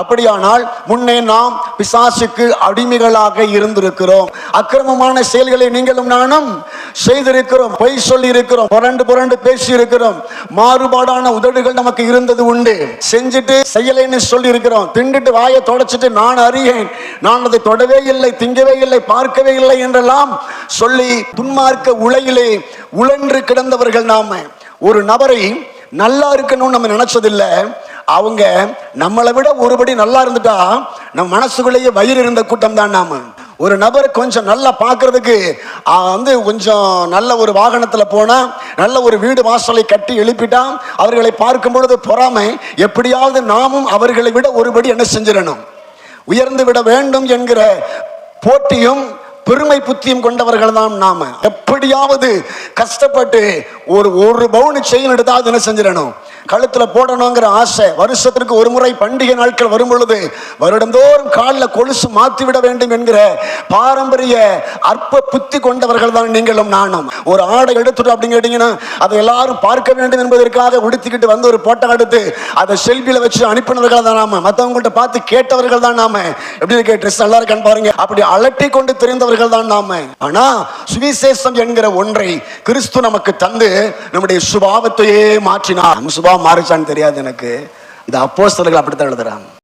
அப்படியானால் முன்னே நாம் பிசாசுக்கு அடிமைகளாக இருந்திருக்கிறோம். அக்கிரமமான செயல்களை நீங்களும் நானும் செய்திருக்கிறோம். பொய் சொல்லி இருக்கிறோம், புரண்டு பேசி இருக்கிறோம், மாறுபாடான உதடுகள் நமக்கு இருந்தது உண்டு. செஞ்சுட்டு செய்யலைன்னு சொல்லி இருக்கிறோம். திண்டுட்டு வாயை தொடச்சிட்டு நான் அறியேன், நான் அதை தொடவே இல்லை, திங்கவே இல்லை, பார்க்கவே இல்லை என்றெல்லாம் சொல்லி துன்மார்க்க உலையிலே உழன்று கிடந்தவர்கள் நாம. ஒரு நபரை நல்லா இருக்கணும்னு நம்ம நினைச்சதில்லை, அவங்க நம்மளை விட ஒருபடி நல்லா இருந்துட்டா நம்ம மனசுக்குள்ளேயே வயிறு இருந்த கூட்டம் தான் நாம. ஒரு நபர் கொஞ்சம் நல்லா பார்க்கறதுக்கு கொஞ்சம் நல்ல ஒரு வாகனத்தில் போனா, நல்ல ஒரு வீடு வாசலை கட்டி எழுப்பிட்டா, அவர்களை பார்க்கும் பொழுது பொறாமை, எப்படியாவது நாமும் அவர்களை விட ஒருபடி என்ன செஞ்சிடணும், உயர்ந்து விட வேண்டும் என்கிற போட்டியும் பெருமை புத்தியும் கொண்டவர்கள் தான் நாம. எப்படியாவது கஷ்டப்பட்டு ஒரு பவுன் செயின் எடுத்தாவது என்ன செஞ்சிடணும், கழுத்துல போடணுங்கிற ஆசை. வருஷத்திற்கு ஒரு முறை பண்டிகை நாட்கள் வரும் பொழுது வருடந்தோறும் காலில் கொலுசு மாற்றி விட வேண்டும் என்கிற பாரம்பரிய அற்ப புத்தி கொண்டவர்கள் தான் நீங்களும் நானும். ஒரு ஆடை எடுத்துட்டோம் அப்படின்னு கேட்டீங்கன்னா அதை எல்லாரும் பார்க்க வேண்டும் என்பதற்காக உடுத்திக்கிட்டு வந்து ஒரு போட்டோ எடுத்து அதை செல்பியில வச்சு அனுப்பினவர்கள் தான் நாம. மற்றவங்கள்ட்ட பார்த்து கேட்டவர்கள் தான் நாம. எப்படி இருக்க, ட்ரெஸ் நல்லா இருக்கான்னு பாருங்க, அப்படி அலட்டி கொண்டு தெரிந்தவர்கள் தான் நாம. ஆனா சுவிசேஷம் என்கிற ஒன்றை கிறிஸ்து நமக்கு தந்து நம்முடைய சுபாவத்தையே மாற்றினார். சுபாவம் மாறிச்சான்னு தெரியாது எனக்கு. இது அப்போஸ்தலர்கள் அப்படித்தான் எழுதுறாங்க.